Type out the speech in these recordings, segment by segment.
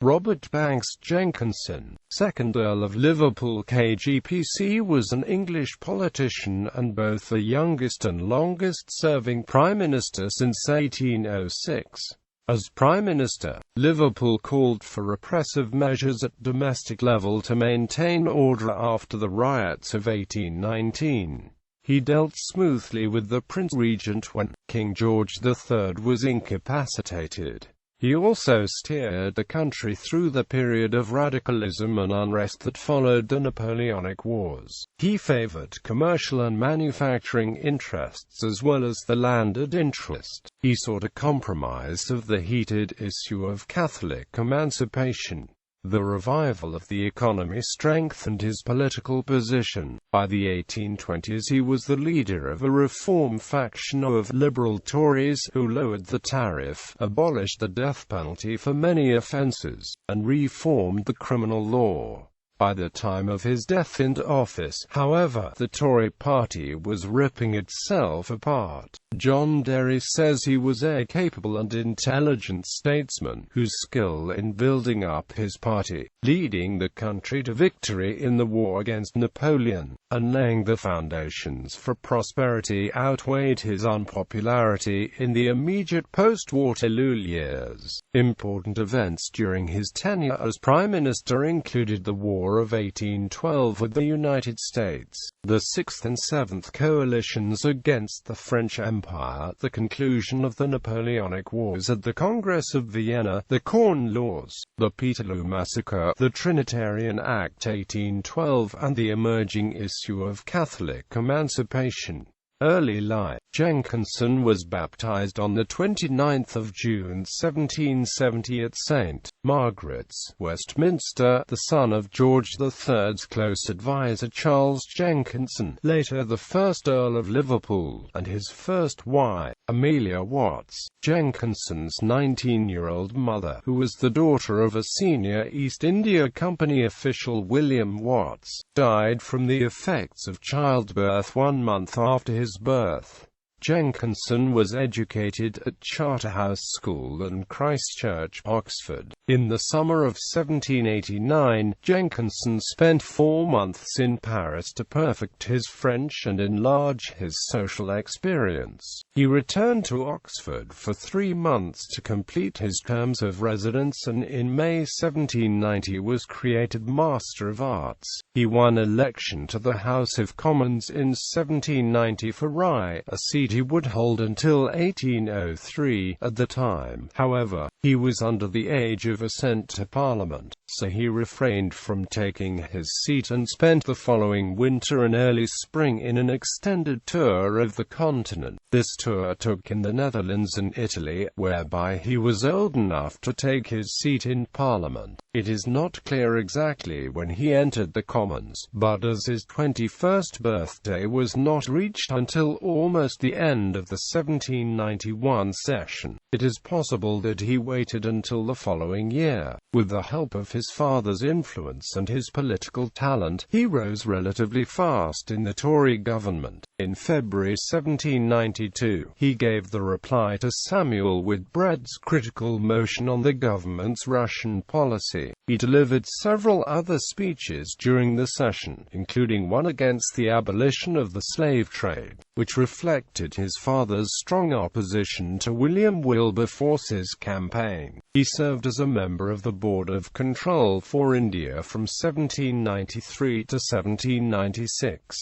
Robert Banks Jenkinson, 2nd Earl of Liverpool KGPC, was an English politician and both the youngest and longest-serving Prime Minister since 1806. As Prime Minister, Liverpool called for repressive measures at domestic level to maintain order after the riots of 1819. He dealt smoothly with the Prince Regent when King George III was incapacitated. He also steered the country through the period of radicalism and unrest that followed the Napoleonic Wars. He favored commercial and manufacturing interests as well as the landed interest. He sought a compromise of the heated issue of Catholic emancipation. The revival of the economy strengthened his political position. By the 1820s he was the leader of a reform faction of liberal Tories who lowered the tariff, abolished the death penalty for many offences, and reformed the criminal law. By the time of his death in office, however, the Tory party was ripping itself apart. John Derry says he was a capable and intelligent statesman, whose skill in building up his party, leading the country to victory in the war against Napoleon, and laying the foundations for prosperity outweighed his unpopularity in the immediate post-Waterloo years. Important events during his tenure as Prime Minister included the War of 1812 with the United States, the 6th and 7th coalitions against the French Empire, the conclusion of the Napoleonic Wars at the Congress of Vienna, the Corn Laws, the Peterloo Massacre, the Trinitarian Act 1812, and the emerging issue of Catholic emancipation. Early life. Jenkinson was baptized on the 29th of June 1770 at St. Margaret's, Westminster, the son of George III's close advisor Charles Jenkinson, later the 1st Earl of Liverpool, and his first wife, Amelia Watts. Jenkinson's 19-year-old mother, who was the daughter of a senior East India Company official William Watts, died from the effects of childbirth 1 month after his birth. Jenkinson was educated at Charterhouse School and Christ Church, Oxford. In the summer of 1789, Jenkinson spent 4 months in Paris to perfect his French and enlarge his social experience. He returned to Oxford for 3 months to complete his terms of residence and in May 1790 was created Master of Arts. He won election to the House of Commons in 1790 for Rye, a seat he would hold until 1803. At the time, however, he was under the age of assent to Parliament, so he refrained from taking his seat and spent the following winter and early spring in an extended tour of the continent. This tour took in the Netherlands and Italy, whereby he was old enough to take his seat in Parliament. It is not clear exactly when he entered the Commons, but as his 21st birthday was not reached until almost the end of the 1791 session, it is possible that he waited until the following year. With the help of his father's influence and his political talent, he rose relatively fast in the Tory government. In February 1792, he gave the reply to Samuel Whitbread's critical motion on the government's Russian policy. He delivered several other speeches during the session, including one against the abolition of the slave trade, which reflected his father's strong opposition to William Wilberforce's campaign. He served as a member of the Board of Control for India from 1793 to 1796.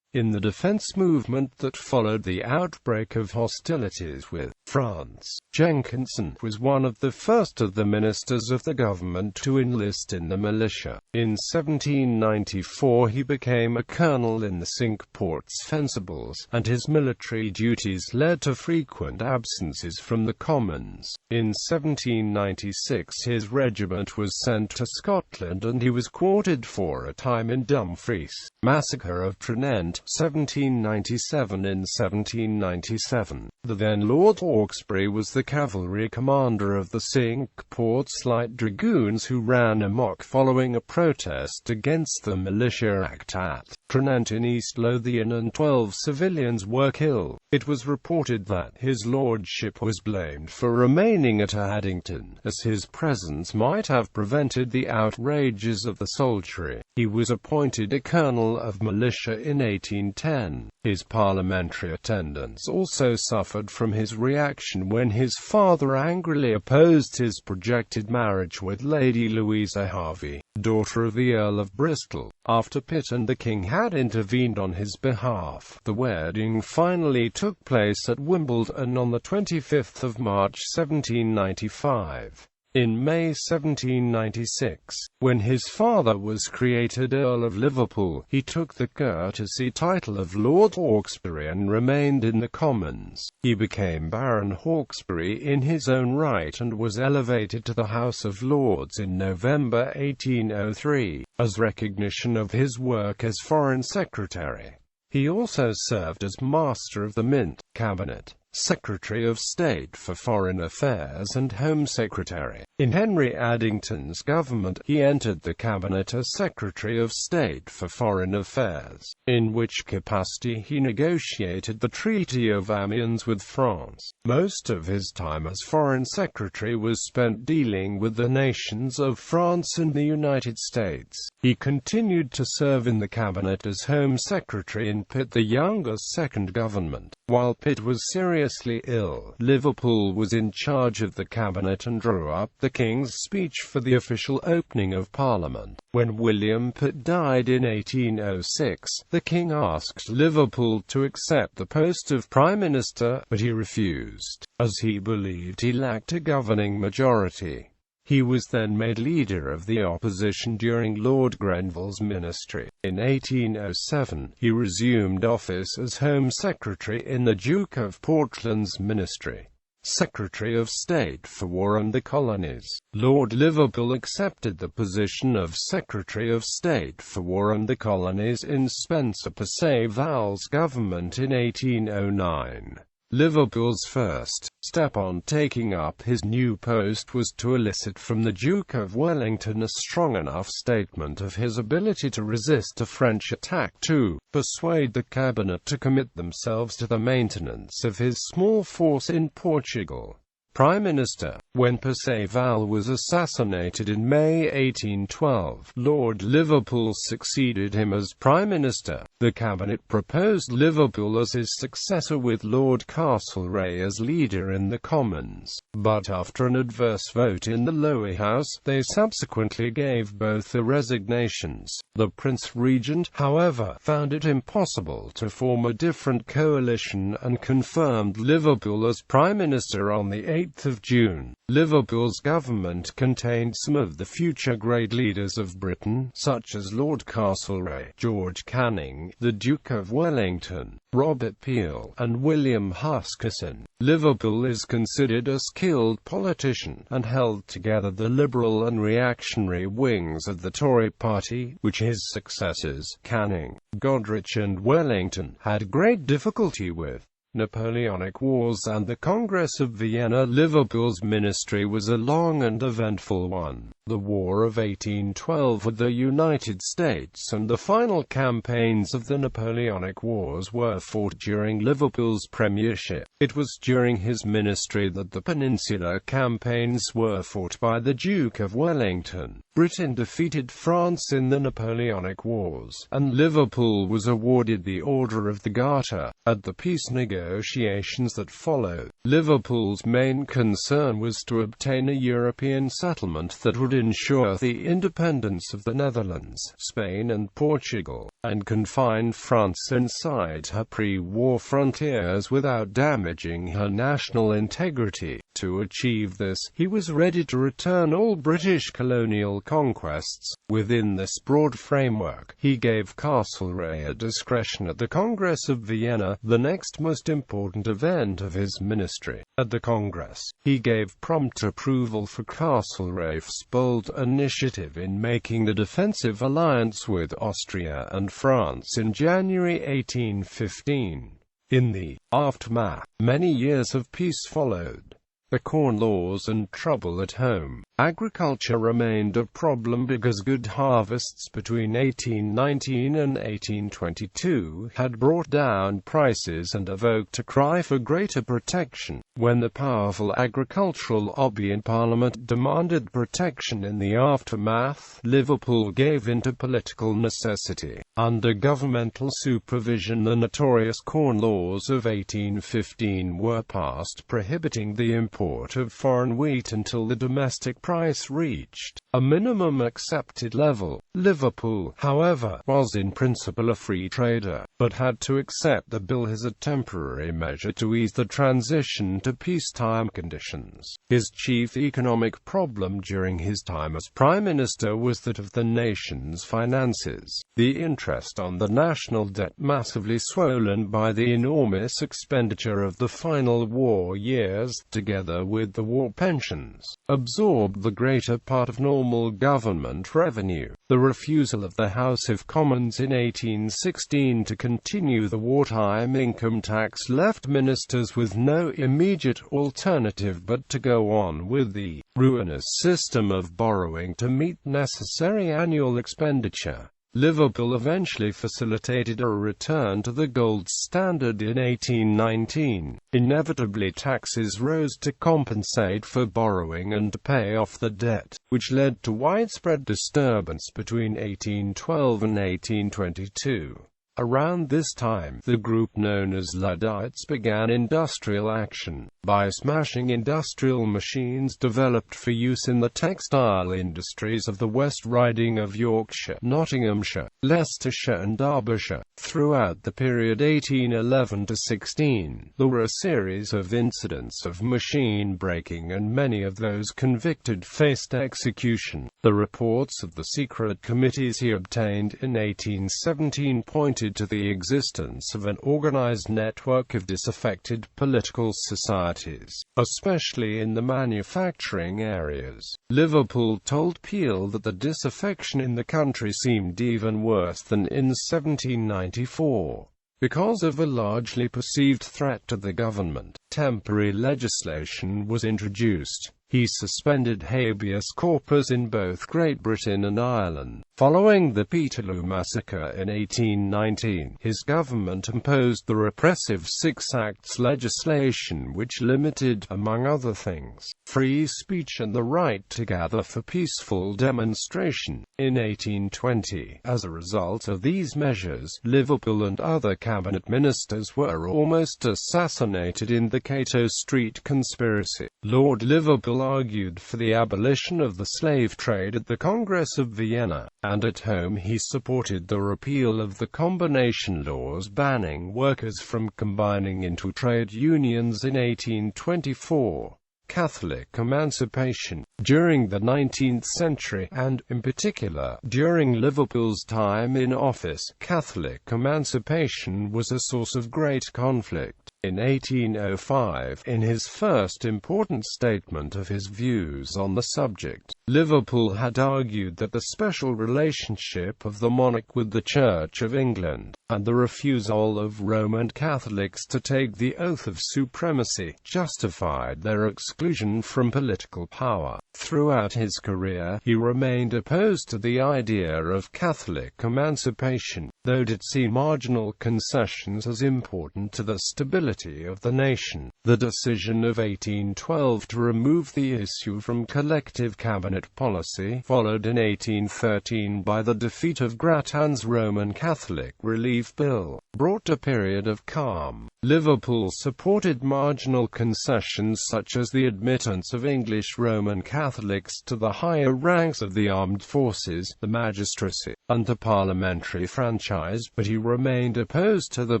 In the defense movement that followed the outbreak of hostilities with France, Jenkinson was one of the first of the ministers of the government to enlist in the militia. In 1794 he became a colonel in the Cinque Ports Fencibles, and his military duties led to frequent absences from the Commons. In 1796 his regiment was sent to Scotland and he was quartered for a time in Dumfries. Massacre of Trinent, 1797. In 1797, the then Lord Hawkesbury was the cavalry commander of the Cinque Ports Light Dragoons who ran amok following a protest against the Militia Act at Trinent in East Lothian, and 12 civilians were killed. It was reported that his lordship was blamed for remaining at Addington, as his presence might have prevented the outrages of the soldiery. He was appointed a colonel of militia in 1810. His parliamentary attendance also suffered from his reaction when his father angrily opposed his projected marriage with Lady Louisa Harvey, daughter of the Earl of Bristol, after Pitt and the King had intervened on his behalf. The wedding finally took place at Wimbledon on the 25th of March 1795. In May 1796, when his father was created Earl of Liverpool, he took the courtesy title of Lord Hawkesbury and remained in the Commons. He became Baron Hawkesbury in his own right and was elevated to the House of Lords in November 1803, as recognition of his work as Foreign Secretary. He also served as Master of the Mint, Cabinet, Secretary of State for Foreign Affairs and Home Secretary. In Henry Addington's government, he entered the cabinet as Secretary of State for Foreign Affairs, in which capacity he negotiated the Treaty of Amiens with France. Most of his time as Foreign Secretary was spent dealing with the nations of France and the United States. He continued to serve in the cabinet as Home Secretary in Pitt the Younger's second government. While Pitt was seriously ill, Liverpool was in charge of the cabinet and drew up the King's speech for the official opening of Parliament. When William Pitt died in 1806, the King asked Liverpool to accept the post of Prime Minister, but he refused, as he believed he lacked a governing majority. He was then made leader of the opposition during Lord Grenville's ministry. In 1807, he resumed office as Home Secretary in the Duke of Portland's ministry. Secretary of State for War and the Colonies. Lord Liverpool accepted the position of Secretary of State for War and the Colonies in Spencer Perceval's government in 1809. Liverpool's first step on taking up his new post was to elicit from the Duke of Wellington a strong enough statement of his ability to resist a French attack to persuade the cabinet to commit themselves to the maintenance of his small force in Portugal. Prime Minister. When Perceval was assassinated in May 1812, Lord Liverpool succeeded him as Prime Minister. The cabinet proposed Liverpool as his successor with Lord Castlereagh as leader in the Commons, but after an adverse vote in the lower house, they subsequently gave both their resignations. The Prince Regent, however, found it impossible to form a different coalition and confirmed Liverpool as Prime Minister on the 8th of June. Liverpool's government contained some of the future great leaders of Britain, such as Lord Castlereagh, George Canning, the Duke of Wellington, Robert Peel, and William Huskisson. Liverpool is considered a skilled politician, and held together the liberal and reactionary wings of the Tory party, which his successors, Canning, Goderich and Wellington, had great difficulty with. Napoleonic Wars and the Congress of Vienna. Liverpool's ministry was a long and eventful one. The War of 1812 with the United States and the final campaigns of the Napoleonic Wars were fought during Liverpool's premiership. It was during his ministry that the Peninsular campaigns were fought by the Duke of Wellington. Britain defeated France in the Napoleonic Wars, and Liverpool was awarded the Order of the Garter. At the peace negotiations that followed, Liverpool's main concern was to obtain a European settlement that would ensure the independence of the Netherlands, Spain and Portugal, and confine France inside her pre-war frontiers without damaging her national integrity. To achieve this, he was ready to return all British colonial conquests. Within this broad framework, he gave Castlereagh a discretion at the Congress of Vienna, the next most important event of his ministry. At the Congress, he gave prompt approval for Castlereagh's bold initiative in making the defensive alliance with Austria and France in January 1815. In the aftermath, many years of peace followed. the Corn Laws and trouble at home. Agriculture remained a problem because good harvests between 1819 and 1822 had brought down prices and evoked a cry for greater protection. When the powerful agricultural lobby in Parliament demanded protection in the aftermath, Liverpool gave in to political necessity. Under governmental supervision, the notorious Corn Laws of 1815 were passed, prohibiting the import of foreign wheat until the domestic price reached a minimum accepted level. Liverpool, however, was in principle a free trader, but had to accept the bill as a temporary measure to ease the transition to peacetime conditions. His chief economic problem during his time as Prime Minister was that of the nation's finances. The interest on the national debt, massively swollen by the enormous expenditure of the final war years, together with the war pensions, absorbed the greater part of normal government revenue. The refusal of the House of Commons in 1816 to continue the wartime income tax left ministers with no immediate alternative but to go on with the ruinous system of borrowing to meet necessary annual expenditure. Liverpool eventually facilitated a return to the gold standard in 1819. Inevitably, taxes rose to compensate for borrowing and to pay off the debt, which led to widespread disturbance between 1812 and 1822. Around this time, the group known as Luddites began industrial action by smashing industrial machines developed for use in the textile industries of the West Riding of Yorkshire, Nottinghamshire, Leicestershire and Derbyshire. Throughout the period 1811 to 16, there were a series of incidents of machine breaking, and many of those convicted faced execution. The reports of the secret committees he obtained in 1817 pointed to the existence of an organized network of disaffected political societies, especially in the manufacturing areas. Liverpool told Peel that the disaffection in the country seemed even worse than in 1794. Because of a largely perceived threat to the government, temporary legislation was introduced. He suspended habeas corpus in both Great Britain and Ireland. Following the Peterloo massacre in 1819, his government imposed the repressive Six Acts legislation, which limited, among other things, free speech and the right to gather for peaceful demonstration. In 1820, as a result of these measures, Liverpool and other cabinet ministers were almost assassinated in the Cato Street conspiracy. Lord Liverpool argued for the abolition of the slave trade at the Congress of Vienna, and at home he supported the repeal of the combination laws banning workers from combining into trade unions in 1824. Catholic emancipation. During the 19th century, and, in particular, during Liverpool's time in office, Catholic emancipation was a source of great conflict. In 1805, in his first important statement of his views on the subject, Liverpool had argued that the special relationship of the monarch with the Church of England, and the refusal of Roman Catholics to take the oath of supremacy, justified their exclusion from political power. Throughout his career, he remained opposed to the idea of Catholic emancipation, though did see marginal concessions as important to the stability of the nation. The decision of 1812 to remove the issue from collective cabinet policy, followed in 1813 by the defeat of Grattan's Roman Catholic Relief Bill, brought a period of calm. Liverpool supported marginal concessions such as the admittance of English Roman Catholics to the higher ranks of the armed forces, the magistracy, and the parliamentary franchise, but he remained opposed to the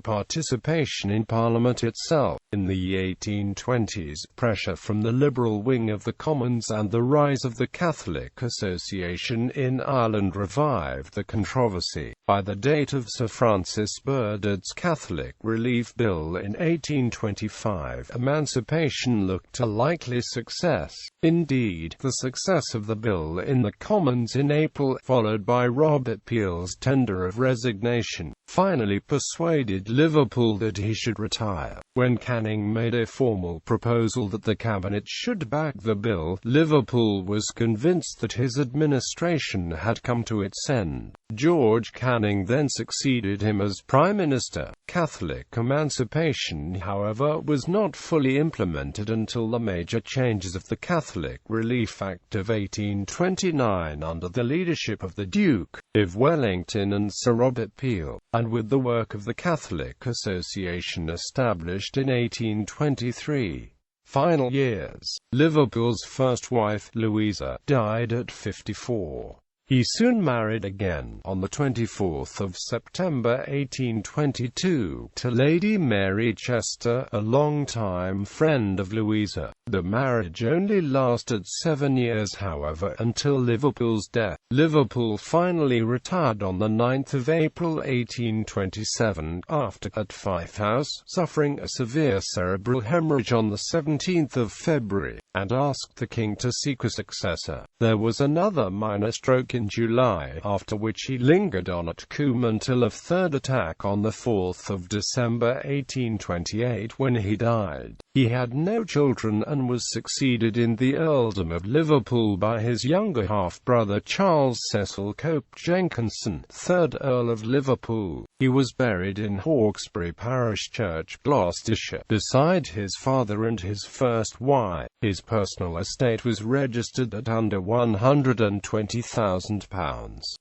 participation in Parliament itself. In the 1820s, pressure from the liberal wing of the Commons and the rise of the Catholic Association in Ireland revived the controversy. By the date of Sir Francis Burdet's Catholic Relief Bill Bill in 1825, emancipation looked a likely success. Indeed, the success of the bill in the Commons in April, followed by Robert Peel's tender of resignation, finally persuaded Liverpool that he should retire. When Canning made a formal proposal that the cabinet should back the bill, Liverpool was convinced that his administration had come to its end. George Canning then succeeded him as Prime Minister. Catholic emancipation, however, was not fully implemented until the major changes of the Catholic Relief Act of 1829 under the leadership of the Duke of Wellington and Sir Robert Peel, and with the work of the Catholic Association established in 1823. Final years. Liverpool's first wife, Louisa, died at 54. He soon married again, on the 24th of September 1822, to Lady Mary Chester, a long-time friend of Louisa. The marriage only lasted 7 years, however, until Liverpool's death. Liverpool finally retired on the 9th of April 1827, after, at Fife House, suffering a severe cerebral hemorrhage on the 17th of February, and asked the king to seek a successor. There was another minor stroke in July, after which he lingered on at Coombe until a third attack on the 4th of December 1828, when he died. He had no children and was succeeded in the earldom of Liverpool by his younger half-brother Charles Cecil Cope Jenkinson, 3rd Earl of Liverpool. He was buried in Hawkesbury Parish Church, Gloucestershire, beside his father and his first wife. His personal estate was registered at under £120,000.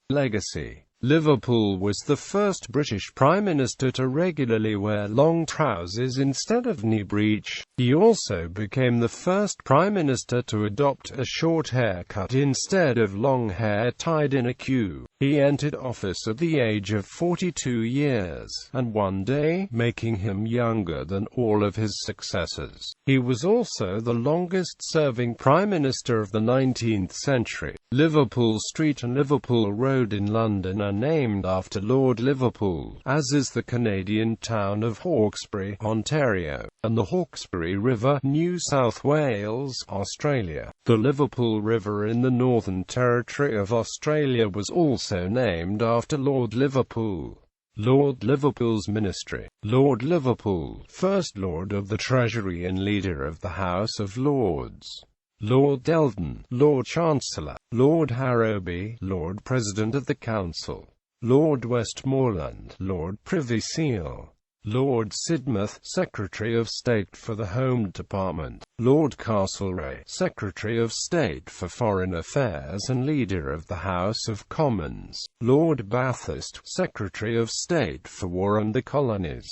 Legacy. Liverpool was the first British Prime Minister to regularly wear long trousers instead of knee breech. He also became the first Prime Minister to adopt a short haircut instead of long hair tied in a queue. He entered office at the age of 42 years, and one day, making him younger than all of his successors. He was also the longest-serving Prime Minister of the 19th century. Liverpool Street and Liverpool Road in London are named after Lord Liverpool, as is the Canadian town of Hawkesbury, Ontario, and the Hawkesbury River, New South Wales, Australia. The Liverpool River in the Northern Territory of Australia was also named after Lord Liverpool. Lord Liverpool's ministry. Lord Liverpool, First Lord of the Treasury and Leader of the House of Lords. Lord Eldon, Lord Chancellor. Lord Harrowby, Lord President of the Council. Lord Westmoreland, Lord Privy Seal. Lord Sidmouth, Secretary of State for the Home Department. Lord Castlereagh, Secretary of State for Foreign Affairs and Leader of the House of Commons. Lord Bathurst, Secretary of State for War and the Colonies.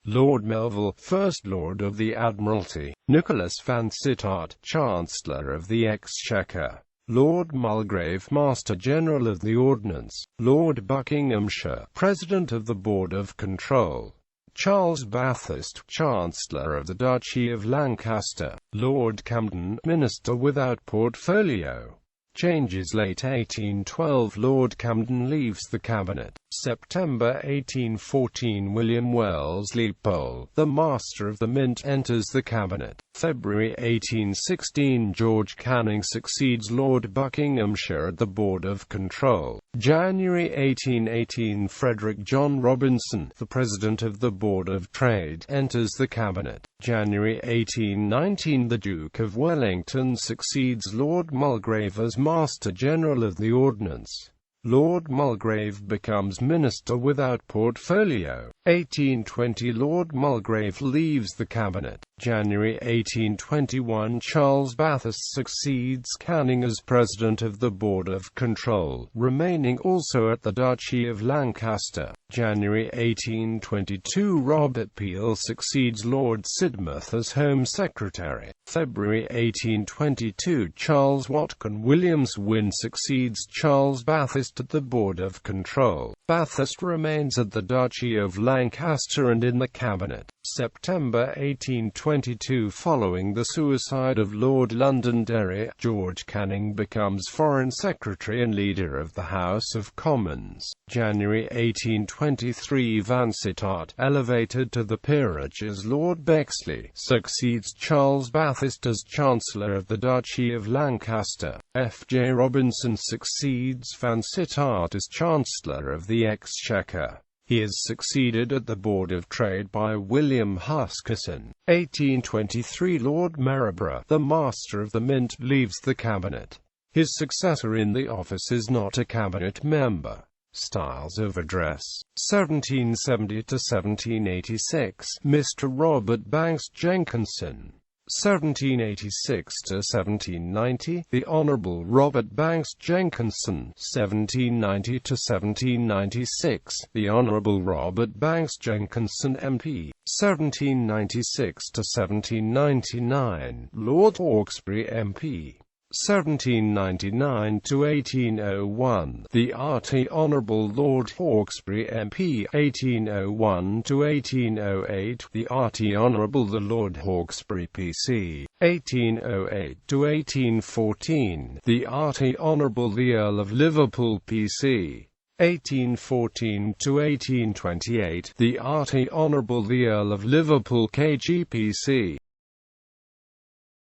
Lord Melville, First Lord of the Admiralty. Nicholas Van Sittart, Chancellor of the Exchequer. Lord Mulgrave, Master General of the Ordnance. Lord Buckinghamshire, President of the Board of Control. Charles Bathurst, Chancellor of the Duchy of Lancaster. Lord Camden, Minister without portfolio. Changes late 1812. Lord Camden leaves the cabinet. September 1814. William Wellesley Pole, the Master of the Mint, enters the cabinet. February 1816. George Canning succeeds Lord Buckinghamshire at the Board of Control. January 1818. Frederick John Robinson, the President of the Board of Trade, enters the cabinet. January 1819. The Duke of Wellington succeeds Lord Mulgrave as Master General of the Ordnance. Lord Mulgrave becomes Minister without portfolio. 1820. Lord Mulgrave leaves the cabinet. January 1821. Charles Bathurst succeeds Canning as President of the Board of Control, remaining also at the Duchy of Lancaster. January 1822. Robert Peel succeeds Lord Sidmouth as Home Secretary. February 1822 Charles Watkin Williams Wynne succeeds Charles Bathurst at the Board of Control. Bathurst remains at the Duchy of Lancaster and in the Cabinet. September 1822 Following the suicide of Lord Londonderry, George Canning becomes Foreign Secretary and Leader of the House of Commons. January 1823 Vansittart, elevated to the peerage as Lord Bexley, succeeds Charles Bathurst as Chancellor of the Duchy of Lancaster. F. J. Robinson succeeds Vansittart as Chancellor of the Exchequer. He is succeeded at the Board of Trade by William Huskisson. 1823 Lord Marlborough, the Master of the Mint, leaves the Cabinet. His successor in the office is not a Cabinet member. Styles of Address. 1770–1786, Mr. Robert Banks Jenkinson. 1786–1790, the Honourable Robert Banks Jenkinson. 1790–1796, the Honourable Robert Banks Jenkinson MP. 1796–1799, Lord Hawkesbury MP. 1799–1801, the Rt. Honourable Lord Hawkesbury MP. 1801–1808, the Rt. Honourable the Lord Hawkesbury PC. 1808–1814, the Rt. Honourable the Earl of Liverpool PC. 1814–1828, the Rt. Honourable the Earl of Liverpool KGPC.